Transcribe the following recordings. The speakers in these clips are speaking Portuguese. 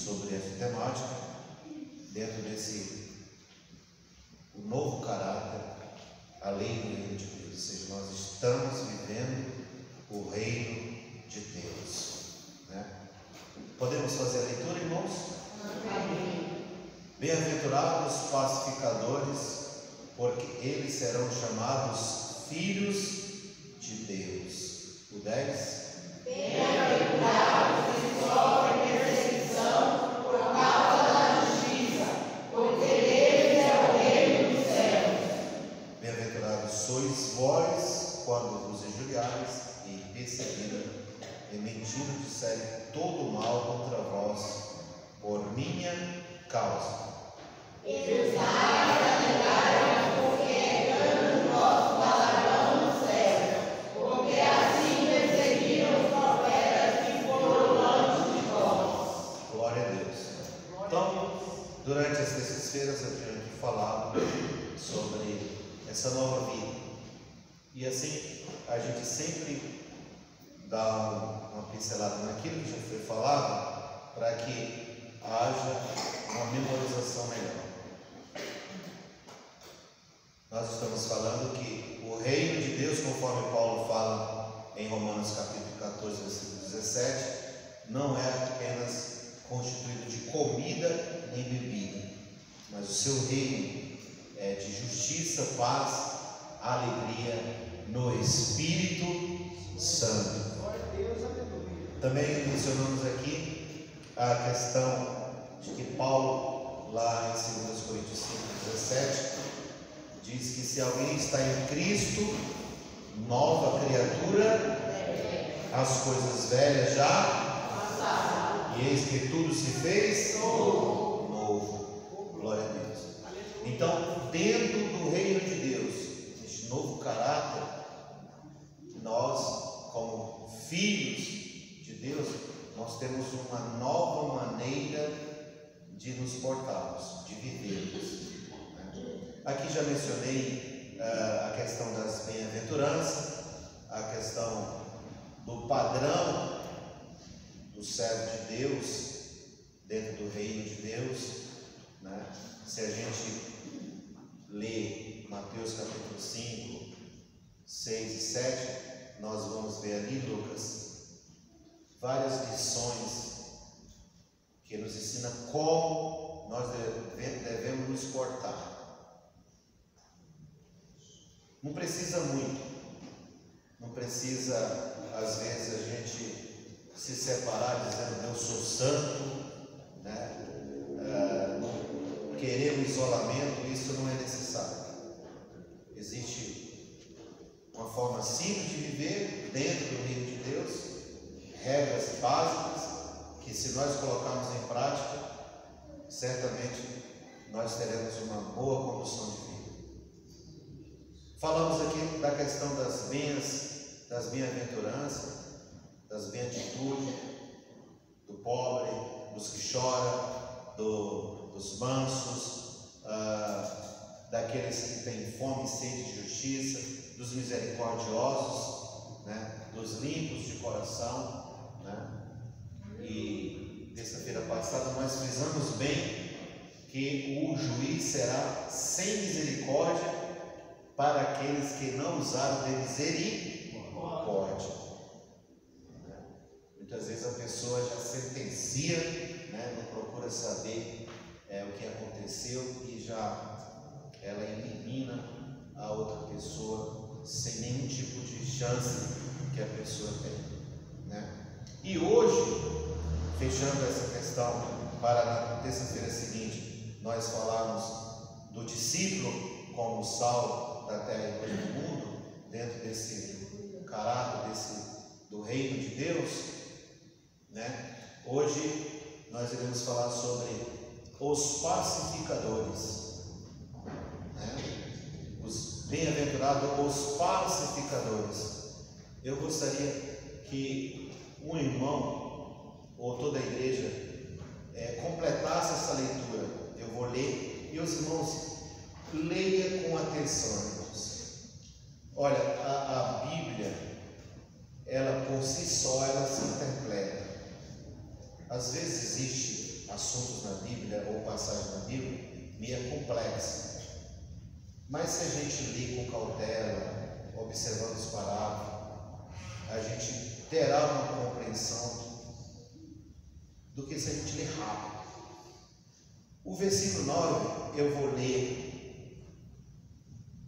sobre essa temática, dentro desse novo caráter, a lei do reino de Deus. Ou seja, nós estamos vivendo o reino de Deus, né? Podemos fazer a leitura, irmãos? Amém. Bem-aventurados pacificadores, porque eles serão chamados filhos de Deus. O 10. Bem-aventurados que sofrem perseguição por causa da justiça, porque deles é o reino dos céus. Bem-aventurados sois vós, quando vos injuriares e perseguiram, e mentindo disserem todo mal contra vós, por minha causa. E os alegarem, porque é grande o vosso galardão no céu, porque assim perseguiram os profetas que foram antes de vós. Glória a Deus. Então, durante as terças-feiras eu tenho aqui falado sobre essa nova vida. E assim, a gente sempre dá uma pincelada naquilo que já foi falado, para que haja uma memorização melhor. Nós estamos falando que o reino de Deus, conforme Paulo fala em Romanos capítulo 14, versículo 17, não é apenas constituído de comida nem bebida, mas o seu reino é de justiça, paz, alegria no Espírito Santo. Também mencionamos aqui a questão de que Paulo, lá em 2 Coríntios 5:17, diz que se alguém está em Cristo, nova criatura, as coisas velhas já passaram, e eis que tudo se fez novo. Glória a Deus. Então, dentro do reino de Deus, este novo caráter, nós, como filhos de Deus, nós temos uma nova maneira de nos portarmos, de vivermos. Aqui já mencionei a questão das bem-aventuranças, a questão do padrão do servo de Deus dentro do reino de Deus, né? Se a gente lê Mateus capítulo 5, 6 e 7, nós vamos ver ali, Lucas, várias lições que nos ensina como nós devemos nos portar. Não precisa muito, não precisa às vezes a gente se separar dizendo eu sou santo, né? Querer o isolamento, isso não é necessário. Existe uma forma simples de viver dentro do reino de Deus, regras básicas que, se nós colocarmos em prática, certamente nós teremos uma boa condução de vida. Falamos aqui da questão das bem-aventuranças, das beatitudes, do pobre, dos que choram, dos mansos, daqueles que têm fome e sede de justiça, dos misericordiosos, né? Dos limpos de coração, né? E terça-feira passada nós frisamos bem que o juiz será sem misericórdia para aqueles que não usaram de misericórdia. Muitas vezes a pessoa já sentencia, né? Não procura saber o que aconteceu e já ela elimina a outra pessoa sem nenhum tipo de chance que a pessoa tem, né? E hoje, fechando essa questão para na terça-feira seguinte, nós falarmos do discípulo como sal da terra e luz do mundo, dentro desse caráter do reino de Deus, né? Hoje nós iremos falar sobre os pacificadores, né? Os bem-aventurados, os pacificadores. Eu gostaria que um irmão ou toda a igreja completasse essa leitura. Eu vou ler e os irmãos leia com atenção, irmãos. Olha, a Bíblia, ela por si só, ela se interpreta. Às vezes existe a assuntos na Bíblia ou passagens na Bíblia me é complexa. Mas se a gente lê com cautela, observando os parágrafos, a gente terá uma compreensão do que se a gente lê rápido. O versículo 9, eu vou ler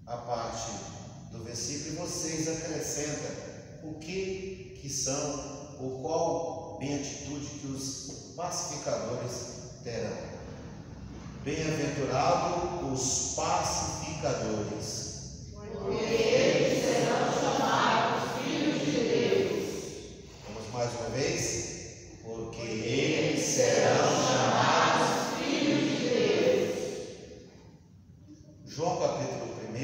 a parte do versículo e vocês acrescentam o que são, ou qual bem atitude que os pacificadores terão. Bem-aventurados os pacificadores, porque eles serão chamados filhos de Deus. Vamos mais uma vez. Porque eles serão chamados filhos de Deus. João capítulo 1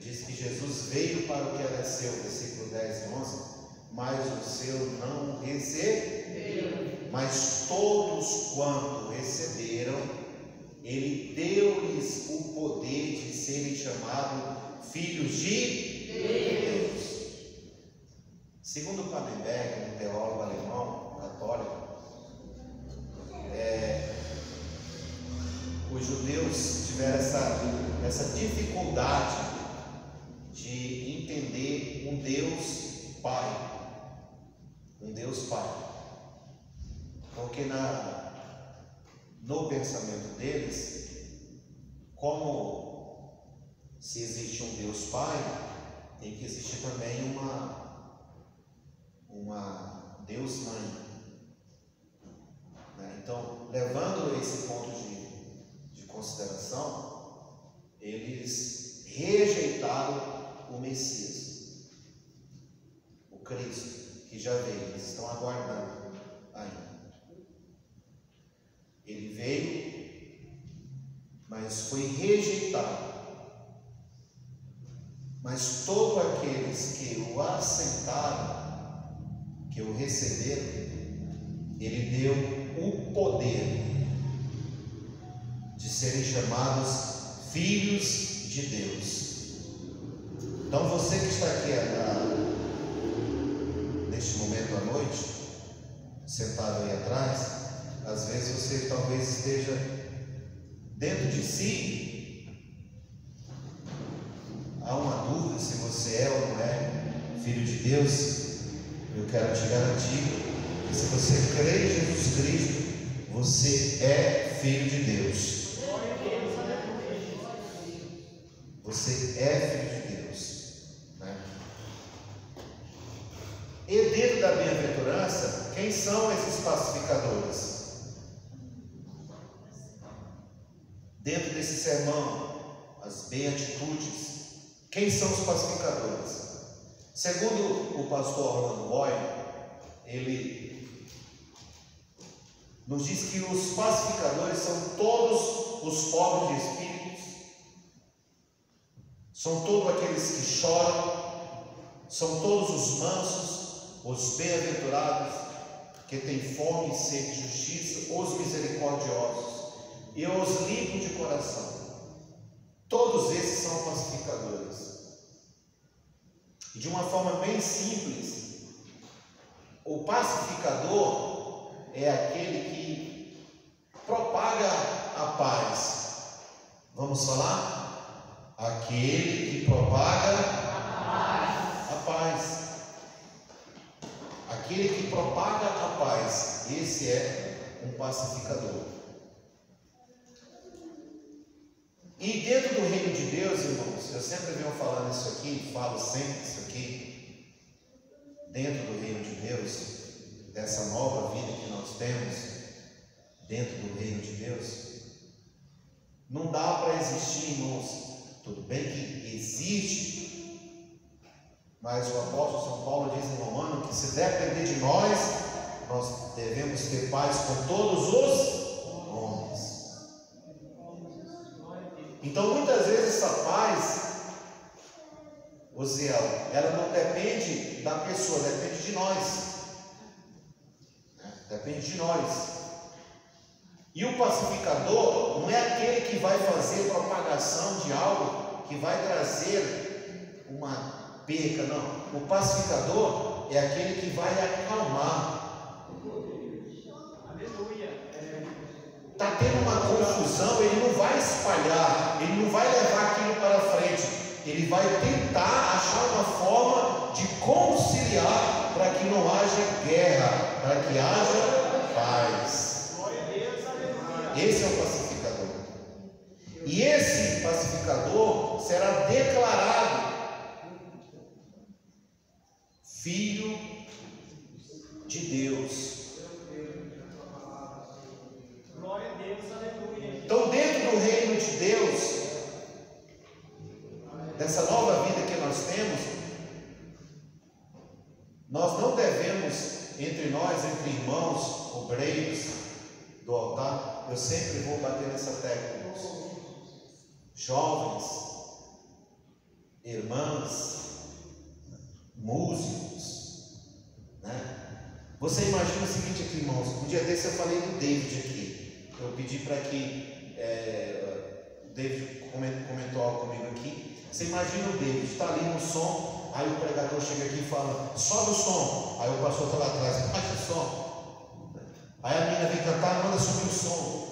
diz que Jesus veio para o que era seu, versículo 10 e 11, mas o seu não recebeu. Mas todos quanto receberam, ele deu-lhes o poder de serem chamados filhos de Deus. Segundo Pannenberg, um teólogo alemão católico, os judeus tiveram essa dificuldade de entender um Deus Pai, porque no pensamento deles, como se existe um Deus Pai, tem que existir também uma Deus Mãe. Então, levando esse ponto de consideração, eles rejeitaram o Messias, o Cristo, que já veio. Eles estão aguardando ainda. Ele veio, mas foi rejeitado. Mas todos aqueles que o aceitaram, que o receberam, ele deu o poder de serem chamados filhos de Deus. Então você que está aqui neste momento à noite, sentado aí atrás, às vezes você talvez esteja dentro de si, há uma dúvida se você é ou não é filho de Deus. Eu quero te garantir que se você crê em Jesus Cristo, você é filho de Deus. Você é filho de Deus, né? E dentro da bem-aventurança, quem são esses pacificadores? Dentro desse sermão, as beatitudes, quem são os pacificadores? Segundo o pastor Orlando Boyle, ele nos diz que os pacificadores são todos os pobres de espíritos, são todos aqueles que choram, são todos os mansos, os bem-aventurados, que têm fome e sede de justiça, os misericordiosos e os limpos de coração. Todos esses são pacificadores. E de uma forma bem simples, o pacificador é aquele que propaga a paz. Vamos falar? Aquele que propaga a paz. Aquele que propaga a paz. Esse é um pacificador. E dentro do reino de Deus, irmãos, eu sempre venho falando isso aqui, falo sempre isso aqui. Dentro do reino de Deus, dessa nova vida que nós temos, dentro do reino de Deus, não dá para existir, irmãos. Tudo bem que existe, mas o apóstolo São Paulo diz em Romano que se depender de nós, nós devemos ter paz com todos os homens. Então muitas vezes essa paz, Osiel, ela não depende da pessoa, depende de nós. Depende de nós. E o pacificador não é aquele que vai fazer propagação de algo que vai trazer uma perca, não. O pacificador é aquele que vai acalmar. Aleluia. tendo uma confusão, ele não vai espalhar, ele não vai levar aquilo para frente, ele vai tentar achar uma forma de conciliar para que não haja guerra, para que haja paz. Esse é o pacificador. E esse pacificador será declarado Filho de Deus. Glória a Deus, aleluia. Então, dentro do reino de Deus, dessa nova vida que nós temos, nós não devemos, entre nós, entre irmãos, obreiros do altar, eu sempre vou bater nessa tecla, jovens, irmãs, músicos, né? Você imagina o seguinte aqui, irmãos. Um dia desse eu falei do David aqui. Eu pedi para que o David comentou algo comigo aqui. Você imagina o David, está ali no som, aí o pregador chega aqui e fala, sobe o som. Aí o pastor está lá atrás, baixa o som. Aí a menina vem cantar, manda subir o som.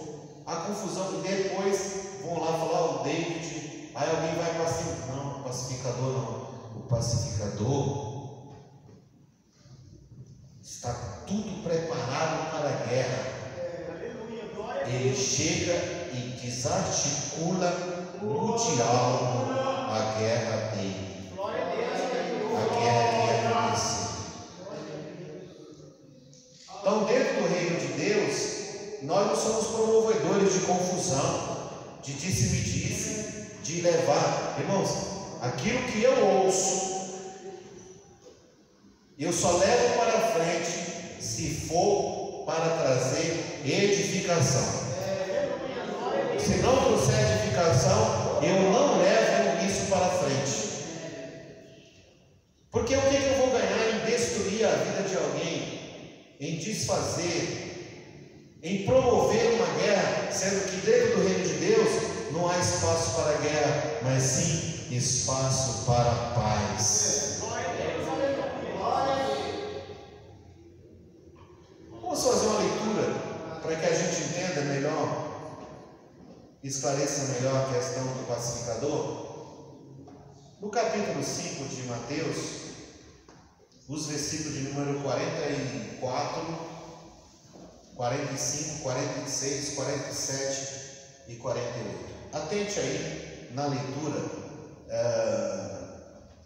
A confusão, e depois vão lá falar o David. Aí alguém vai para cima. Não, o pacificador não. O pacificador está tudo preparado para a guerra. Ele chega e desarticula no diálogo a guerra dele. A guerra que ia acontecer. Então, dentro do reino de Deus, nós não somos promovedores de confusão, de disse-me-disse, de levar. Irmãos, aquilo que eu ouço, eu só levo para frente se for para trazer edificação. Se não trouxer edificação, eu não levo isso para frente. Porque o que eu vou ganhar em destruir a vida de alguém, em desfazer, em promover uma guerra, sendo que dentro do reino de Deus não há espaço para guerra, mas sim espaço para paz. Vamos fazer uma leitura para que a gente entenda melhor, esclareça melhor a questão do pacificador. No capítulo 5 de Mateus, os versículos de número 44, 45, 46, 47 e 48. Atente aí na leitura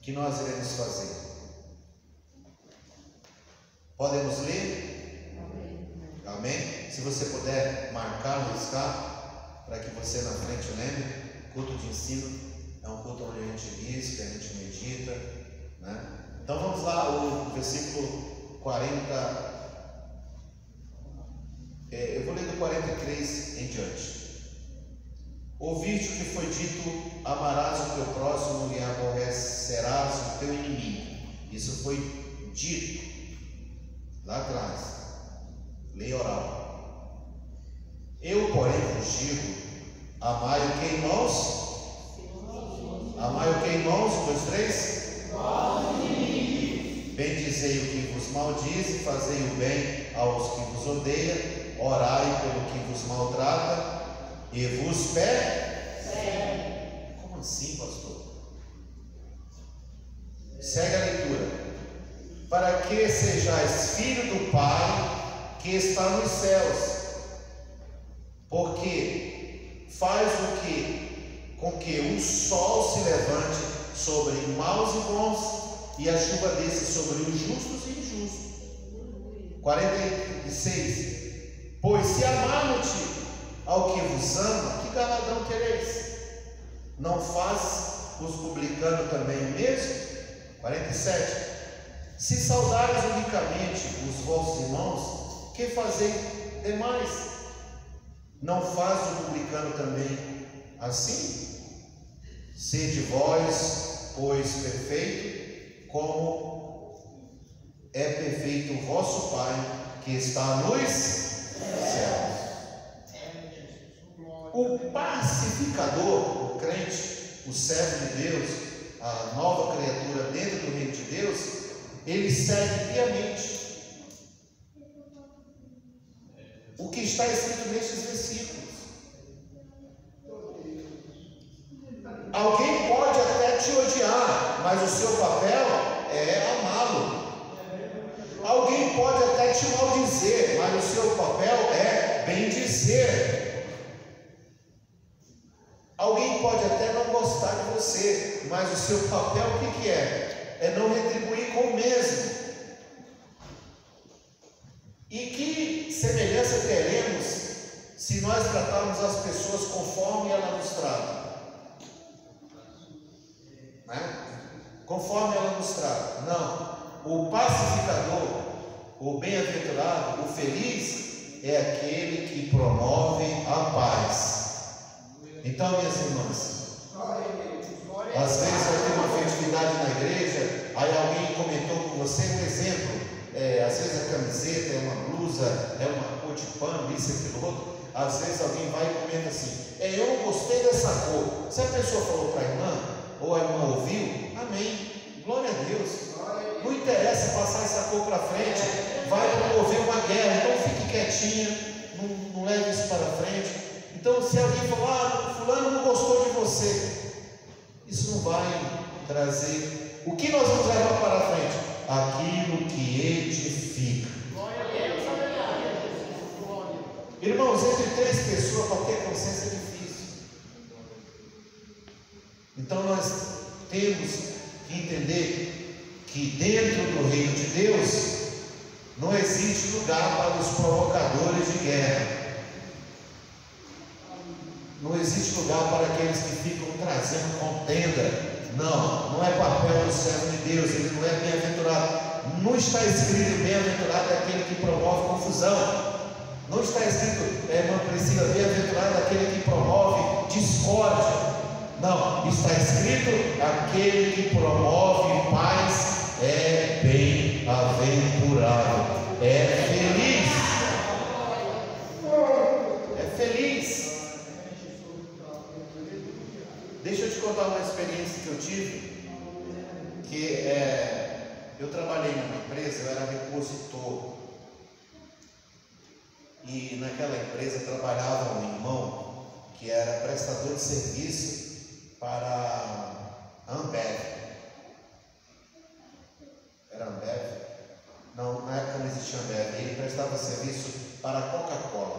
que nós iremos fazer. Podemos ler? Amém? Se você puder marcar, riscar, para que você na frente lembre. Culto de ensino é um culto onde a gente diz, que a gente medita, né? Então vamos lá, o versículo 40. Eu vou ler do 43 em diante. Ouviste o que foi dito: amarás o teu próximo e aborrecerás o teu inimigo. Isso foi dito lá atrás. Lei oral. Eu, porém, vos digo: amai o que, irmãos? Amai o que, irmãos? 1, 2, 3. Bendizei o que vos maldize, fazei o bem aos que vos odeiam, orai pelo que vos maltrata e vos persegue. Como assim, pastor? Segue a leitura. Para que sejais filho do Pai que está nos céus, porque faz o que? Com que o sol se levante sobre maus e bons, e a chuva desça sobre os justos e injustos. 46. Pois se amarmos-te ao que vos ama, que galardão tereis? Não faz os publicanos também o mesmo? 47. Se saudares unicamente os vossos irmãos, que fazei demais? Não faz o publicano também assim? Sede vós, pois, perfeito, como é perfeito o vosso Pai que está nos céus. O pacificador, o crente, o servo de Deus, a nova criatura dentro do reino de Deus, ele segue piamente o que está escrito nestes versículos. dizer, alguém pode até não gostar de você, mas o seu papel o que é? É não retribuir com o mesmo. E que semelhança teremos se nós tratarmos as pessoas conforme ela nos trata? Né? Conforme ela nos trata. Não. O pacificador, o bem-aventurado, o feliz é aquele que promove a paz. Então, minhas irmãs, às vezes vai ter uma festividade na igreja, aí alguém comentou com você um exemplo, às vezes a camiseta é uma blusa, é uma cor de pano, isso, aquilo, outro. Às vezes alguém vai e comenta assim, eu não gostei dessa cor. Se a pessoa falou para a irmã, ou a irmã ouviu, amém, glória a Deus. Não interessa passar essa cor para frente, vai promover uma guerra, então fique quietinha, não leve isso para frente. Então, se alguém falar, fulano não gostou de você, isso não vai trazer. O que nós vamos levar para frente? Aquilo que edifica. Irmãos, entre 3 pessoas, qualquer consciência é difícil. Então, nós temos que entender que dentro do reino de Deus não existe lugar para os provocadores de guerra. Não existe lugar para aqueles que ficam trazendo contenda. Não é papel do servo de Deus, ele não é bem-aventurado. Não está escrito bem-aventurado é aquele que promove confusão. Não está escrito, irmã Priscila, bem-aventurado é aquele que promove discórdia. Não, está escrito aquele que promove paz é bem-aventurado, é feliz. É feliz. Deixa eu te contar uma experiência que eu tive, que eu trabalhei numa empresa, eu era repositor, e naquela empresa trabalhava um irmão que era prestador de serviço para a Ambev. Era Ambev? Não, na época não existia Ambev, ele prestava serviço para a Coca-Cola,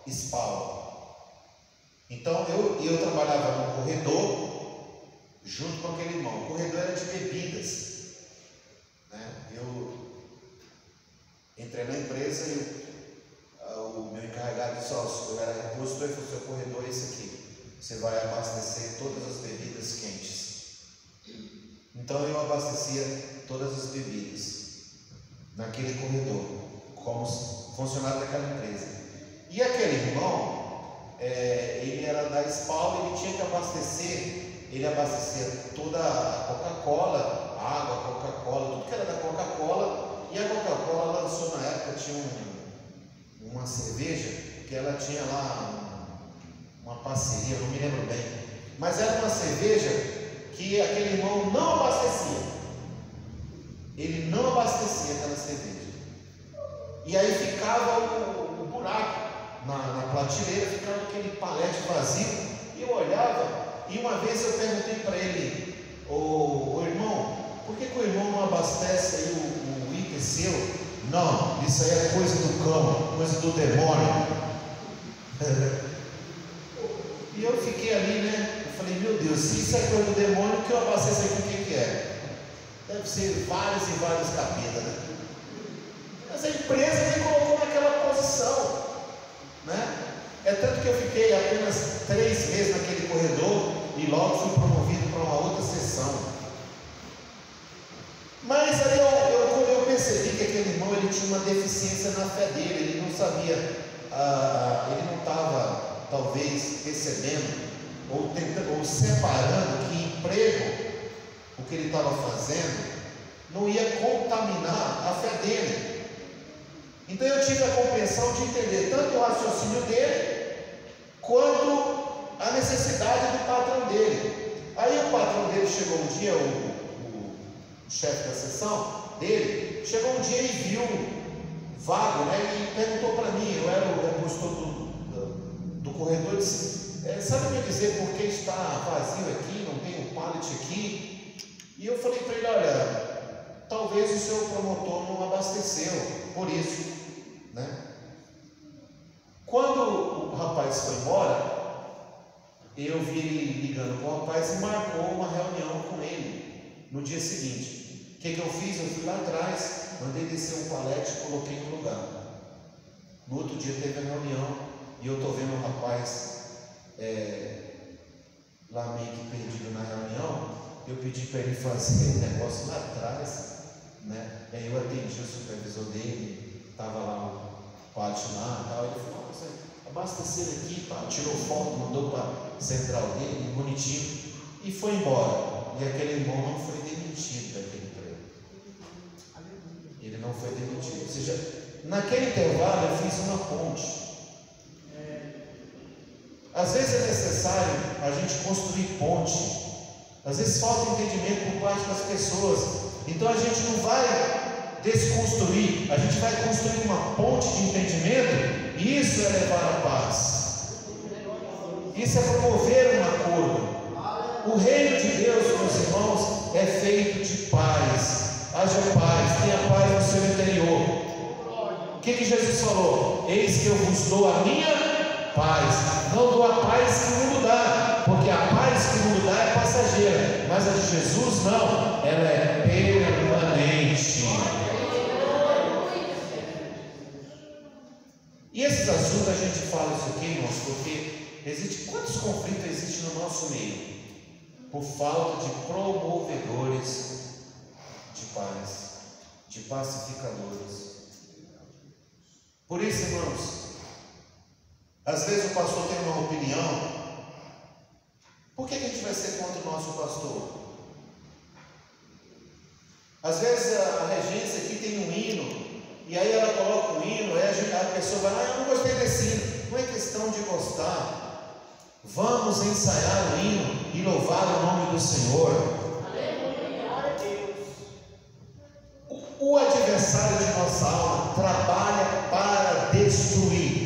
Spal. Então eu trabalhava no corredor junto com aquele irmão. O corredor era de bebidas, né? Eu entrei na empresa e o meu encarregado disse, eu era repositor, e falou, seu corredor é esse aqui, você vai abastecer todas as bebidas quentes. Então eu abastecia todas as bebidas naquele corredor como funcionário daquela empresa. E aquele irmão, ele era da Spal, ele tinha que abastecer, ele abastecia toda a Coca-Cola, água, Coca-Cola, tudo que era da Coca-Cola. E a Coca-Cola lançou na época, tinha uma cerveja que ela tinha lá uma parceria, não me lembro bem, mas era uma cerveja que aquele irmão não abastecia. Ele não abastecia aquela cerveja. E aí ficava o buraco na prateleira, ficava aquele palete vazio, e eu olhava, e uma vez eu perguntei para ele, ô irmão, por que o irmão não abastece aí o item seu? Não, isso aí é coisa do cão, coisa do demônio. E eu fiquei ali, né? Eu falei, meu Deus, se isso é coisa do demônio, que eu abasteço aqui, o que é? Deve ser vários e vários cabeças, né? Mas a empresa me colocou naquela posição, né? É tanto que eu fiquei apenas 3 meses naquele corredor e logo fui promovido para uma outra seção. Mas aí eu percebi que aquele irmão ele tinha uma deficiência na fé dele, ele não sabia, ele não estava talvez recebendo ou tentando, ou separando que emprego, o que ele estava fazendo, não ia contaminar a fé dele. Então eu tive a compreensão de entender tanto o raciocínio dele, quanto a necessidade do patrão dele. Aí o patrão dele chegou um dia, o chefe da seção dele, chegou um dia e viu vago, né? E perguntou para mim, eu era o repositor do corredor, disse, sabe me dizer por que está vazio aqui, não tem um pallet aqui? E eu falei para ele, olha, talvez o seu promotor não abasteceu, por isso, né? Quando o rapaz foi embora, eu vi ele ligando com o rapaz e marcou uma reunião com ele no dia seguinte. O que eu fiz? Eu fui lá atrás, mandei descer um palete e coloquei no lugar. No outro dia teve a reunião e eu estou vendo o rapaz lá meio que perdido na reunião. Eu pedi para ele fazer um negócio lá atrás, né? Aí eu atendi o supervisor dele, estava lá o pátio lá e tal. Ele falou: nossa, abastecer aqui, pá. Tirou foto, mandou para a central dele, bonitinho, e foi embora. E aquele irmão não foi demitido daquele emprego. Ele não foi demitido. Ou seja, naquele intervalo eu fiz uma ponte. Às vezes é necessário a gente construir ponte. Às vezes falta entendimento por parte das pessoas. Então a gente não vai desconstruir, a gente vai construir uma ponte de entendimento. E isso é levar a paz. Isso é promover um acordo. O reino de Deus, meus irmãos, é feito de paz. Haja paz, tenha paz no seu interior. O que Jesus falou? Eis que eu vos dou a minha paz. Não dou a paz que o mundo dá, porque a paz que o mundo dá é passageira, mas a de Jesus não, ela é permanente. E esses assuntos a gente fala isso aqui, irmãos, porque quantos conflitos existem no nosso meio? Por falta de promovedores de paz, de pacificadores. Por isso, irmãos, às vezes o pastor tem uma opinião. Por que a gente vai ser contra o nosso pastor? Às vezes a regência aqui tem um hino, e aí ela coloca o hino, aí a pessoa vai lá: eu não gostei desse hino. Não é questão de gostar. Vamos ensaiar o hino e louvar o nome do Senhor. O adversário de nossa alma trabalha para destruir.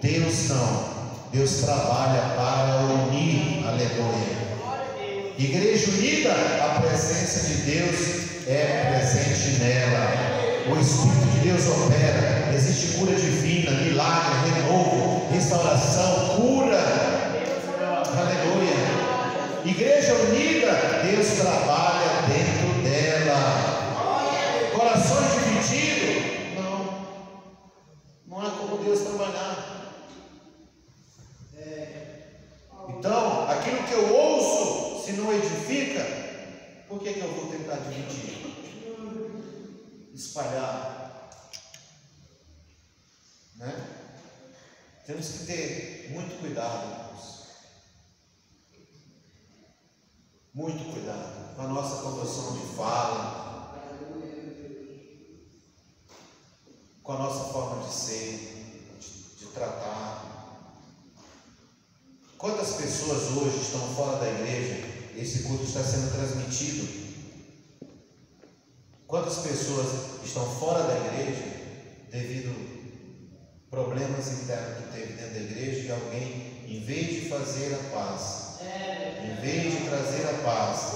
Deus não. Deus trabalha para unir. Aleluia. Igreja unida, a presença de Deus é presente nela. O Espírito de Deus opera. Existe cura divina, milagre, renovo, restauração, cura. Aleluia. Igreja unida, Deus trabalha dentro dela. Corações divididos, não é como Deus trabalhar. Então, aquilo que eu ouço, se não edifica, por que eu vou tentar dividir? Espalhar, né? Temos que ter muito cuidado, irmãos. Muito cuidado com a nossa condução de fala, com a nossa forma de ser, de tratar. Quantas pessoas hoje estão fora da igreja? Esse culto está sendo transmitido. Quantas pessoas estão fora da igreja devido a problemas internos que teve dentro da igreja, e alguém, em vez de fazer a paz, em vez de trazer a paz,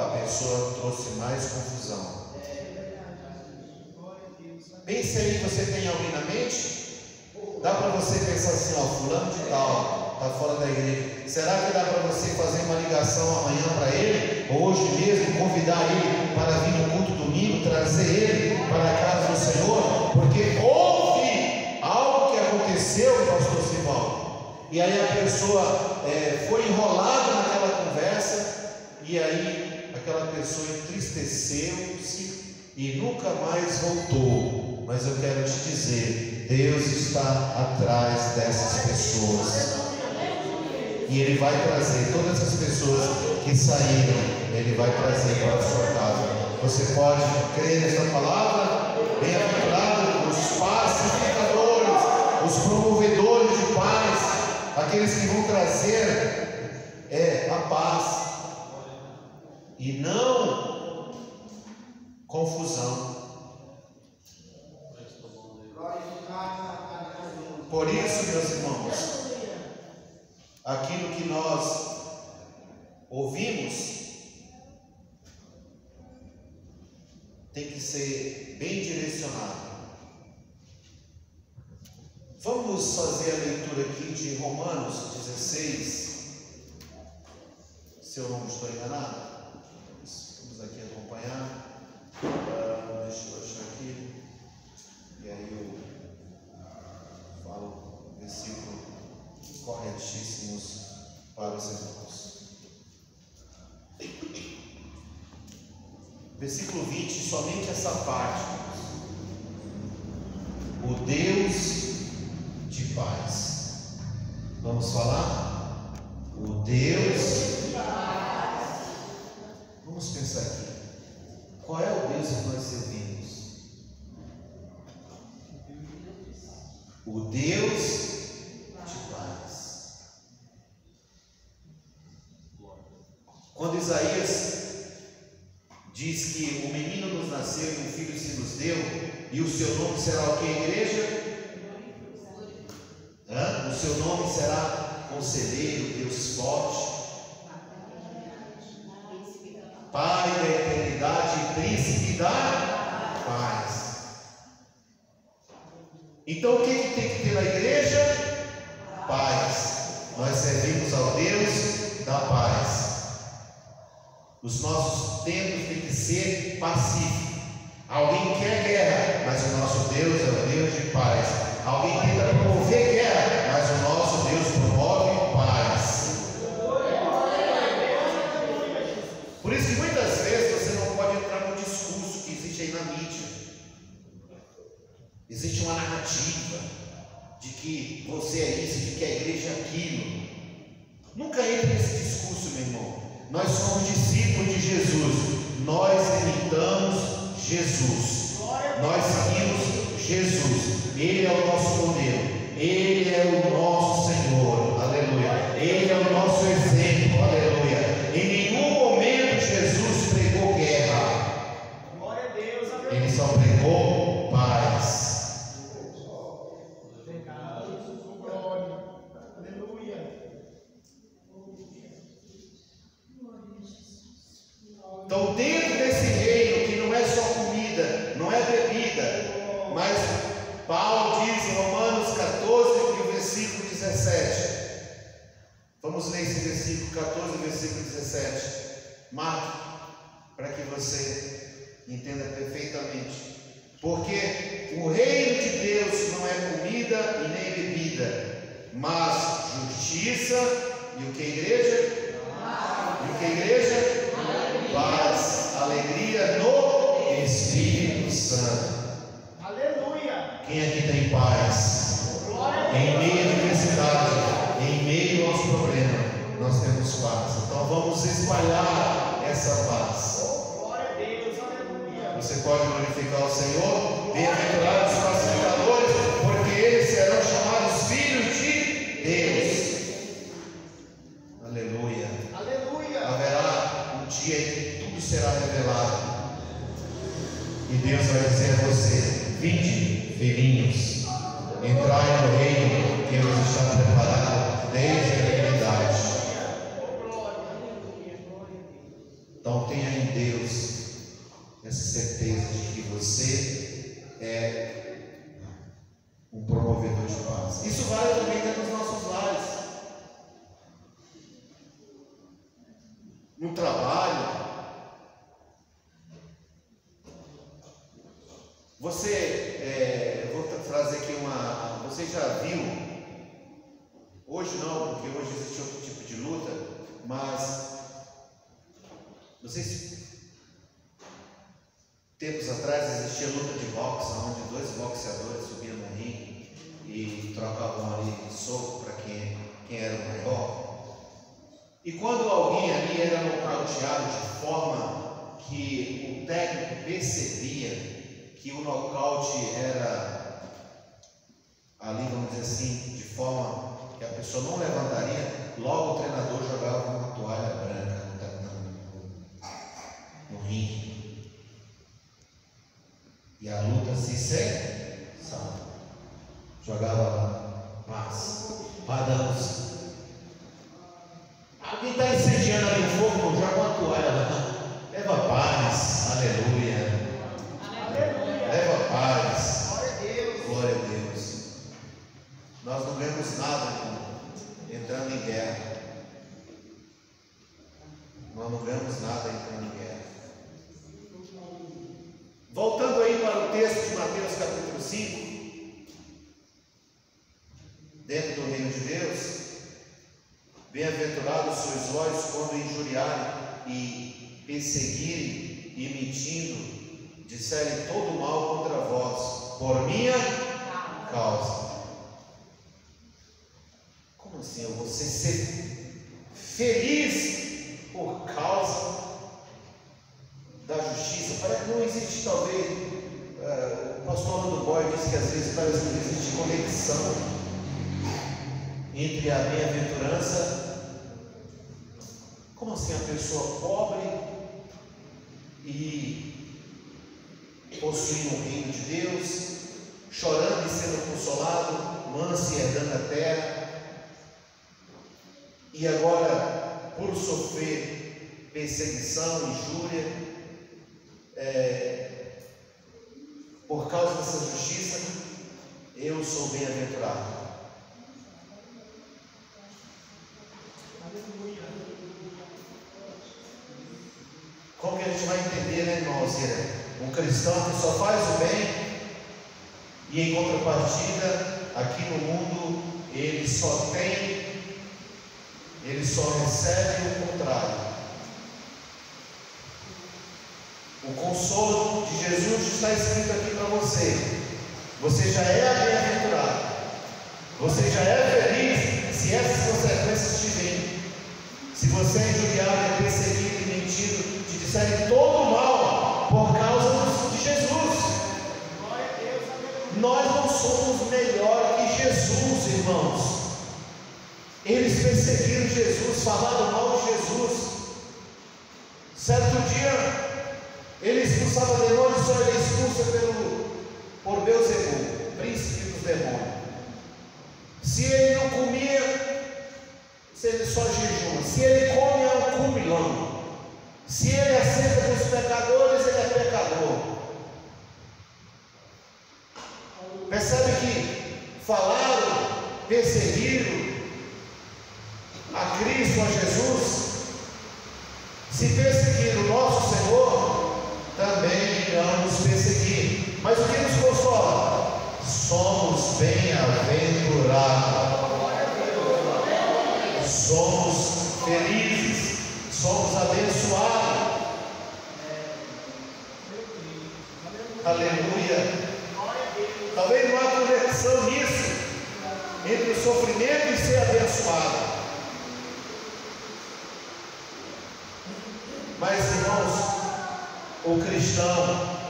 a pessoa trouxe mais confusão. Pense aí, você tem alguém na mente? Dá para você pensar assim: ó, fulano de tal está fora da igreja. Será que dá para você fazer uma ligação amanhã para ele, ou hoje mesmo convidar ele para vir no culto domingo, trazer ele para a casa do Senhor? Porque houve algo que aconteceu, pastor Simão, e aí a pessoa foi enrolada naquela conversa, e aí aquela pessoa entristeceu-se e nunca mais voltou. Mas eu quero te dizer, Deus está atrás dessas pessoas. E Ele vai trazer todas as pessoas que saíram, Ele vai trazer para a sua casa. Você pode crer nessa palavra? Bem-aventurado os pacificadores, os promovedores de paz, aqueles que vão trazer a paz e não confusão. Por isso, meus irmãos, aquilo que nós ouvimos tem que ser bem direcionado. Vamos fazer a leitura aqui de Romanos 16. Se eu não estou enganado, vamos aqui acompanhar. Deixa eu achar aqui. E aí eu falo versículo corretíssimos para os irmãos. Versículo 20, somente essa parte. O Deus de paz. Vamos falar? O Deus de paz. Vamos pensar aqui. Qual é o Deus que nós servimos? O Deus de paz. Quando Isaías diz que o menino nos nasceu e um filho se nos deu, e o seu nome será o que, igreja? O seu nome será Conselheiro, Deus Forte, Pai da eternidade e Príncipe da paz. Então o que tem que ter na igreja? Paz. Nós servimos ao Deus da paz. Os nossos tempos têm que ser pacíficos. Alguém quer guerra, mas o nosso Deus é o Deus de paz. Alguém tenta promover guerra, mas o nosso Deus promove paz. Por isso que muitas vezes você não pode entrar no discurso que existe aí na mídia. Existe uma narrativa de que você é isso, de que a igreja é aquilo. Nunca entre nesse discurso, meu irmão. Nós somos discípulos de Jesus. Nós imitamos Jesus. Nós seguimos Jesus. Ele é o nosso modelo. Ele é o nosso Senhor. Aleluia. Ele é o nosso exemplo. Aleluia. Em nenhum momento Jesus pregou guerra. Glória a Deus. Ele só pregou paz. Então, dentro desse reino, que não é só comida, não é bebida, mas Paulo diz em Romanos 14, e o versículo 17. Vamos ler esse versículo 14, versículo 17. Marque, para que você entenda perfeitamente. Porque o reino de Deus não é comida e nem bebida, mas justiça e o que, igreja? E o que, igreja? Paz, alegria no Espírito Santo. Aleluia. Quem aqui tem paz? Em meio à adversidade, em meio aos problemas, nós temos paz. Então vamos espalhar essa paz. Glória a Deus. Aleluia. Você pode glorificar o Senhor. Bem-aventurados os pacificadores, porque eles serão chamados filhos de Deus. Aleluia. Aleluia. Haverá um dia em que tudo será revelado. E Deus vai dizer a você: vinde, filhinhos, entrai no reino que vos está preparado desde a eternidade. Então tenha em Deus essa certeza de que você é um promovedor de paz. Isso vale também dentro dos nossos lares. No trabalho, eu vou trazer aqui você já viu, hoje não, porque hoje existe outro tipo de luta, mas vocês, tempos atrás existia luta de boxe, onde dois boxeadores subiam no ringue e trocavam ali soco para quem era o maior. E quando alguém ali era nocauteado de forma que o técnico percebia que o nocaute era ali, vamos dizer assim, de forma que a pessoa não levantaria, logo o treinador jogava uma toalha branca no ringue. E a luta se cessava. Jogava paz, padrões. Alguém está incendiando ali o fogo, não joga uma toalha lá. Leva paz, aleluia. Aleluia. Leva paz. Glória a Deus. Glória a Deus. Nós não ganhamos nada entrando em guerra. Nós não ganhamos nada entrando em guerra. Voltando aí para o texto de Mateus capítulo 5, dentro do reino de Deus, bem-aventurados sois vós quando injuriarem e perseguirem e mentindo, disserem todo mal contra vós, por minha causa. Como assim? Eu vou ser feliz por causa da justiça? Parece que não existe, talvez, o pastor Orlando Boy disse que às vezes parece que não existe conexão entre a bem-aventurança. Como assim a pessoa pobre e possuindo o reino de Deus, chorando e sendo consolado, manso e herdando a terra, e agora, por sofrer perseguição, injúria, por causa dessa justiça, eu sou bem-aventurado. Como que a gente vai entender, né, irmãos? Um cristão que só faz o bem e em contrapartida, aqui no mundo, ele só recebe o contrário. O consolo de Jesus está escrito aqui para você. Você já é bem-aventurado. Você já é feliz se essas consequências te vêm. Se você é injuriado, perseguido e mentido, te disserem todo mal por causa de Jesus. Nós não somos melhor que Jesus, irmãos. Eles perseguiram Jesus, falaram mal de Jesus. Certo dia, ele expulsava demônios, só ele expulsa por Beelzebul, príncipe dos demônios. Se ele não comia, se ele só jejuma. Se ele come, é um cumilão. Se ele aceita dos pecadores, ele é pecador. Percebe que falaram, perseguiram a Cristo, a Jesus. Se perseguir o nosso Senhor, também irão nos perseguir. Mas o que nos consola? Somos bem-aventurados. Somos felizes. Somos abençoados. Aleluia. Talvez não há conexão nisso, entre o sofrimento e ser abençoado. Mas, irmãos, o cristão,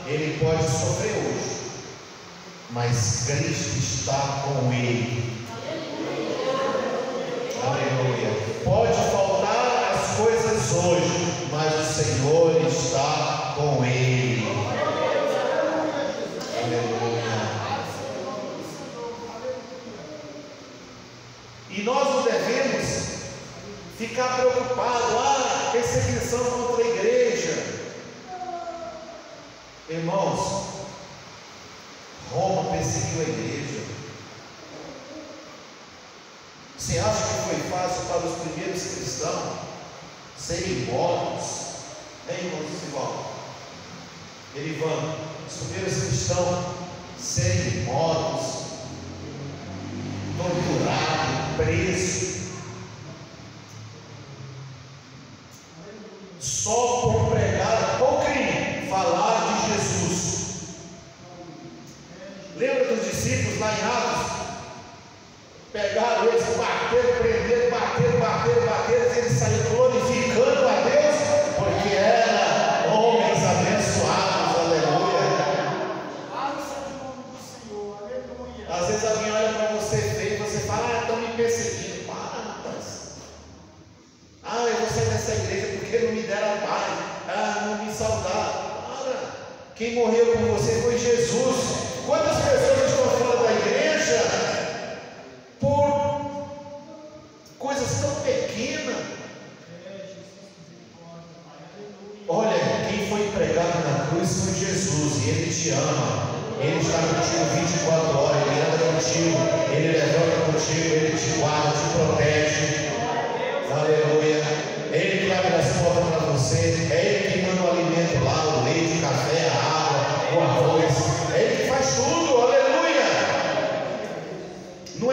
ele pode sofrer hoje, mas Cristo está com ele. Aleluia. Pode faltar as coisas hoje, mas o Senhor está com ele. Aleluia. E nós não devemos ficar preocupados, perseguição contra a igreja. Irmãos, Roma perseguiu a igreja. Você acha que foi fácil para os primeiros cristãos serem mortos? Irmãos, Elivan, os primeiros cristãos serem mortos, torturados, presos, só por pregar, por crime, falar de Jesus. Lembra dos discípulos lá em Atos? Pegaram eles, bateram, prenderam, bateram, eles saíram glorificando a Deus, porque eram homens abençoados. Aleluia. Às vezes alguém olha para você feio e você fala: estão me perseguindo. Para, rapaz. Eu vou sair dessa igreja porque não me deram paz. Não me saudaram. Para. Quem morreu por você foi Jesus. Quantas pessoas estão fora da igreja por coisas tão pequenas? Olha, quem foi pregado na cruz foi Jesus, e Ele te ama. Ele está contigo 24 horas, Ele anda contigo, Ele levanta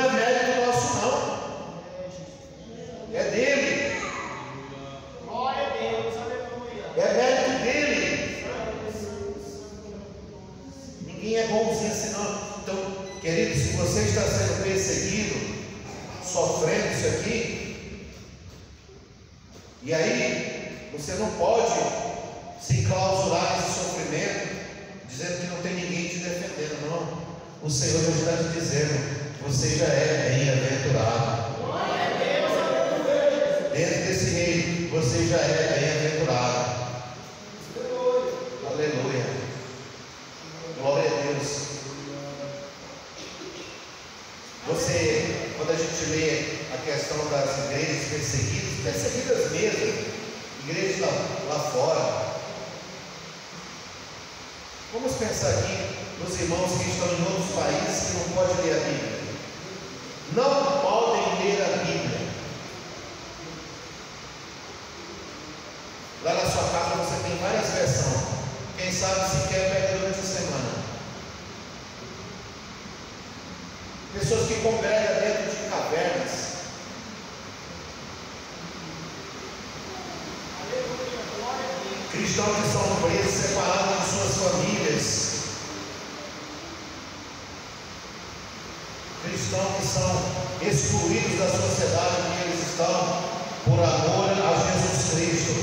é mérito nosso, não. É dele. Glória a Deus, aleluia. É mérito dele. Ninguém é bonzinho assim, não. Então, querido, se você está sendo perseguido, sofrendo isso aqui, e aí você não pode se enclausurar nesse sofrimento, dizendo que não tem ninguém te defendendo, não. O Senhor já está te dizendo, você já é bem-aventurado. Dentro desse reino, você já é bem-aventurado. Aleluia. Glória a Deus. Você, quando a gente lê a questão das igrejas perseguidas mesmo, igrejas lá fora, vamos pensar aqui nos irmãos que estão em outros países que não podem ler a Bíblia. Não podem ler a Bíblia. Lá na sua casa você tem várias versões. Quem sabe se quer pegar durante a semana. Pessoas que congregam dentro de cavernas. Cristãos que são presos, separados de suas famílias. Cristãos que são excluídos da sociedade que eles estão por amor a Jesus Cristo.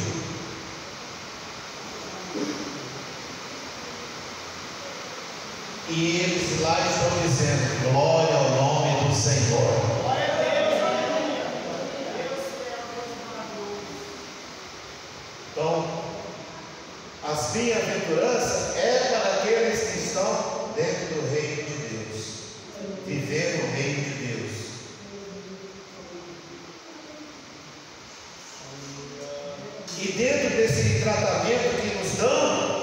E eles lá estão dizendo: glória ao nome do Senhor. Glória a Deus, aleluia. Deus é maravilhoso. Então, as bem-aventuranças é para aqueles que estão dentro do reino de Deus, viver no reino de Deus. E dentro desse tratamento que nos dão,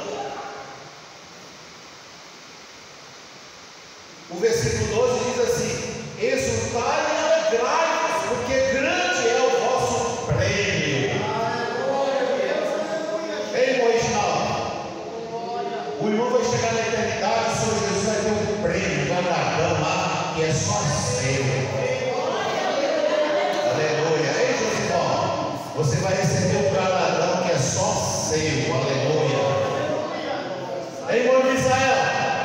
o versículo 12 diz assim: exultai e alegrai-vos, porque grande é o vosso prêmio. Ei, original, o irmão vai chegar na eternidade, o Senhor Jesus vai ter um prêmio, um galardão lá, que é só seu. Aleluia. Ei, Josibó, você vai receber um galardão que é só seu. Aleluia. Ei, irmão de Israel,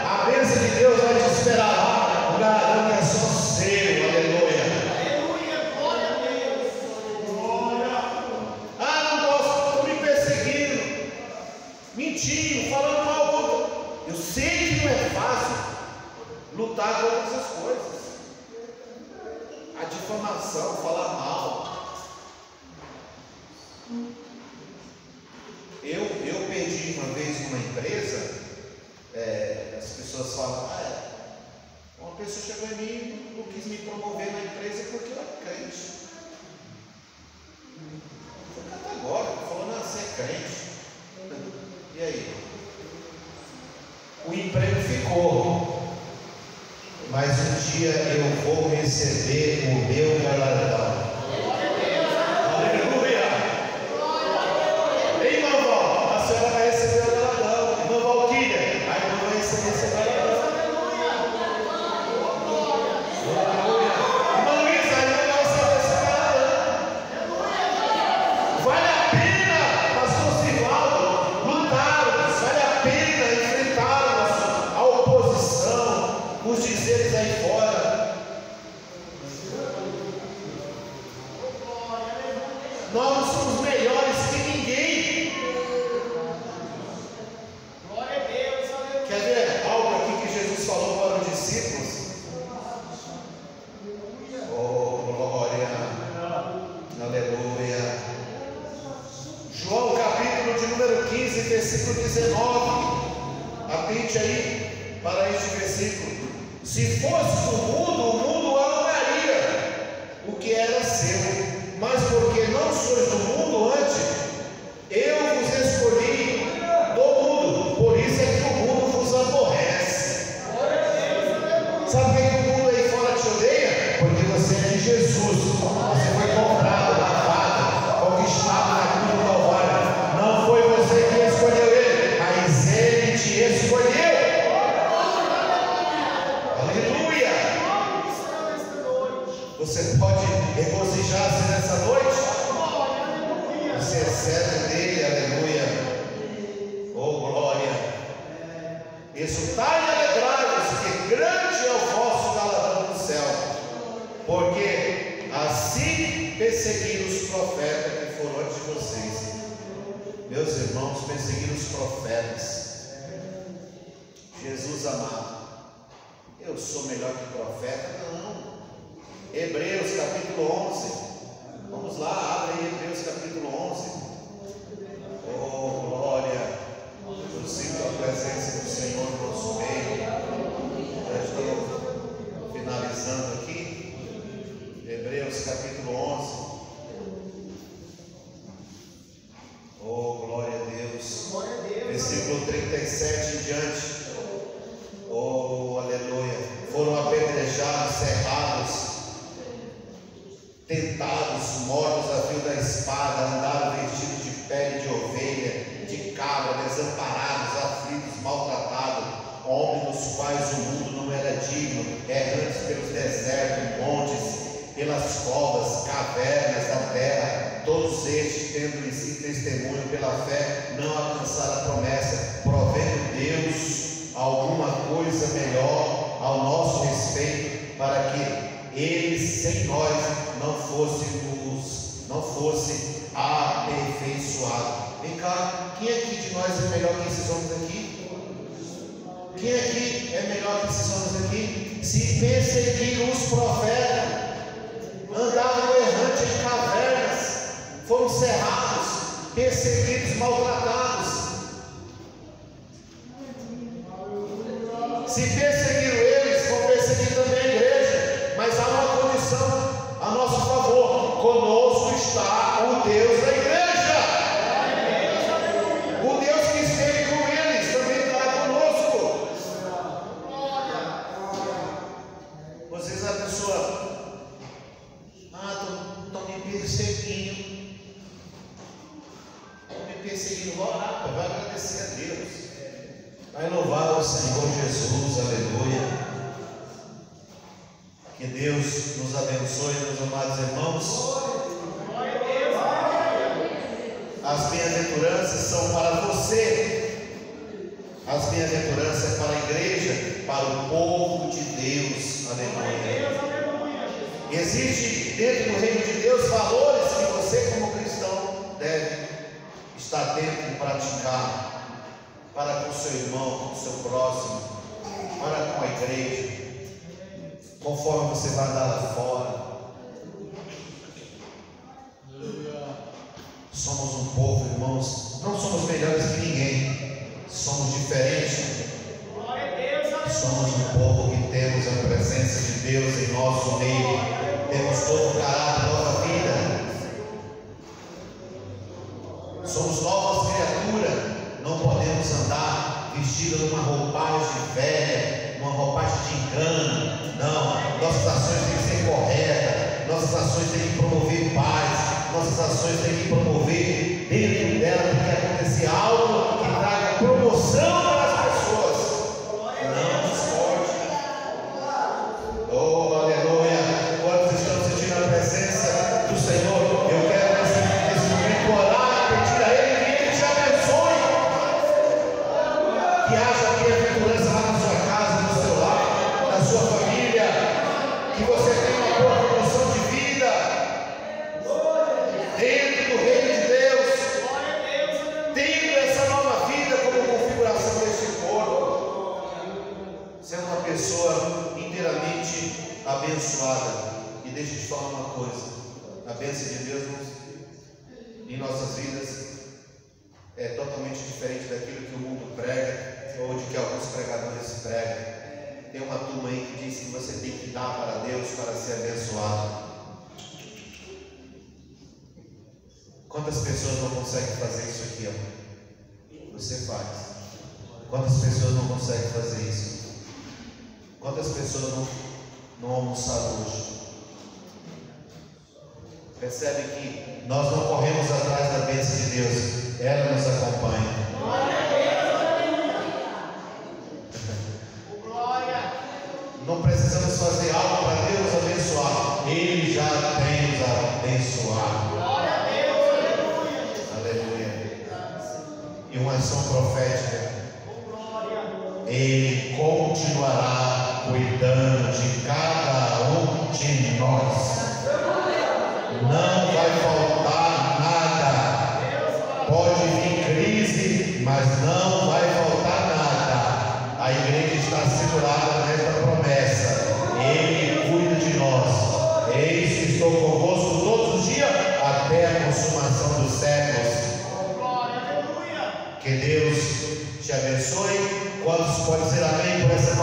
a bênção de Deus vai te esperar lá, o galardão que é só seu. Aleluia. Aleluia, glória a Deus. Glória. Ah, não gosto, estou me perseguindo, mentindo, falando mal contra. Eu sei que não é fácil lutar contra essas coisas. A difamação, falar mal. Eu perdi uma vez numa empresa, as pessoas falam: uma pessoa chegou em mim e não quis me promover na empresa porque eu era crente. Foi categórico, falou: não, você é crente. E aí? O emprego ficou, mas um dia eu vou receber o meu galardão. Aleluia! Ei, irmã Val, a senhora vai receber o galardão. Irmã Valquíria, a irmã vai receber esse galardão. Aleluia! Irmã Luísa, a irmã vai receber esse galardão. Vale a pena, pastor Sivaldo, lutarmos, vale a pena enfrentarmos a oposição, os dizeres aí fora. Nós não somos melhores que ninguém. Glória a Deus, aleluia. Quer ver algo aqui que Jesus falou para os discípulos? Oh, glória, aleluia. João capítulo de número 15, versículo 19. Atente aí para este versículo. Se fosse do mundo, o mundo amaria o que era seu, mas porque não sois do mundo antes, eu vos escolhi do mundo, por isso é que o mundo vos aborrece. Sabe por que o mundo aí fora te odeia? Porque você é de Jesus, você foi comprado, lavado, conquistado na cruz do Calvário. Não foi você que escolheu ele, mas ele te escolheu. Aleluia! Você pode regozijar-se nessa noite? Você é servo dele, aleluia. Oh, glória. Exultai e alegrai-vos, que grande é o vosso galardão no céu, porque assim perseguiram os profetas que foram antes de vocês. Meus irmãos, perseguiram os profetas. Jesus amado, eu sou melhor que profeta? Não. Hebreus capítulo 11. Vamos lá, abre aí Hebreus capítulo 11. Oh, glória. Eu sinto a presença do Senhor no nosso meio. Já estou finalizando aqui. Hebreus capítulo 11. Oh, glória a Deus. Versículo 37 em diante. Oh, aleluia. Foram apedrejados, cerrados, tentados, mortos a fio da espada, andaram vestidos de pele de ovelha, de cabra, desamparados, aflitos, maltratados, homens dos quais o mundo não era digno, errantes pelos desertos, montes, pelas covas, cavernas da terra. Todos estes, tendo em si testemunho pela fé, não alcançaram a promessa, provendo Deus alguma coisa melhor ao nosso respeito, para que eles sem nós não fosse aperfeiçoado. Vem cá, quem aqui de nós é melhor que esses homens aqui? Quem aqui é melhor que esses homens aqui? Se perseguiram os profetas, andavam errantes em cavernas, foram cerrados, perseguidos, maltratados. Se perseguiram eles, vão perseguir também a igreja. Mas há uma condição a nosso favor: conosco está o Deus da igreja. O Deus que esteve com eles também estará conosco. Vocês, a pessoa, estão me perseguindo. Estão me perseguindo. Vou orar, vai agradecer a Deus. Vai louvar o Senhor Jesus, aleluia. Que Deus nos abençoe, meus amados irmãos. As bem-aventuranças são para você. As bem-aventuranças é para a igreja, para o povo de Deus, aleluia. Existe dentro do reino de Deus valores que você, como cristão, deve estar atento e praticar. Para com o seu irmão, com o seu próximo, para com a igreja, conforme você vai andar lá fora. Somos um povo, irmãos, não somos melhores que ninguém, somos diferentes. Somos um povo que temos a presença de Deus em nosso meio, temos todo o caráter, nova vida. Somos novas criaturas. Não podemos andar vestidos numa roupagem velha, uma roupagem de engano. Não, nossas ações têm que ser corretas, nossas ações têm que promover paz, nossas ações têm que promover, dentro dela tem que acontecer algo que traga promoção para as pessoas, não discorde. Oh, aleluia. Quantos estão sentindo a presença do Senhor? Eu quero nesse momento orar, pedir a Ele que Ele te abençoe. Que haja bem-aventurança lá na sua casa, no seu lar, na sua família. Que você tenha uma boa promoção de vida dentro do reino de Deus, tendo essa nova vida como configuração deste corpo, sendo uma pessoa inteiramente abençoada. E deixa eu te falar uma coisa: a bênção de Deus em nossas vidas é totalmente diferente daquilo que o mundo prega ou de que alguns pregadores pregam. Tem uma turma aí que diz que você tem que dar para Deus para ser abençoado. Quantas pessoas não conseguem fazer isso aqui, ó? Você faz. Quantas pessoas não conseguem fazer isso? Quantas pessoas não almoçaram hoje? Percebe que nós não corremos atrás da bênção de Deus, ela nos acompanha. Não precisamos fazer algo para Deus abençoar, Ele consumação dos séculos. Glória, aleluia. Que Deus te abençoe. Quantos podem dizer amém por essa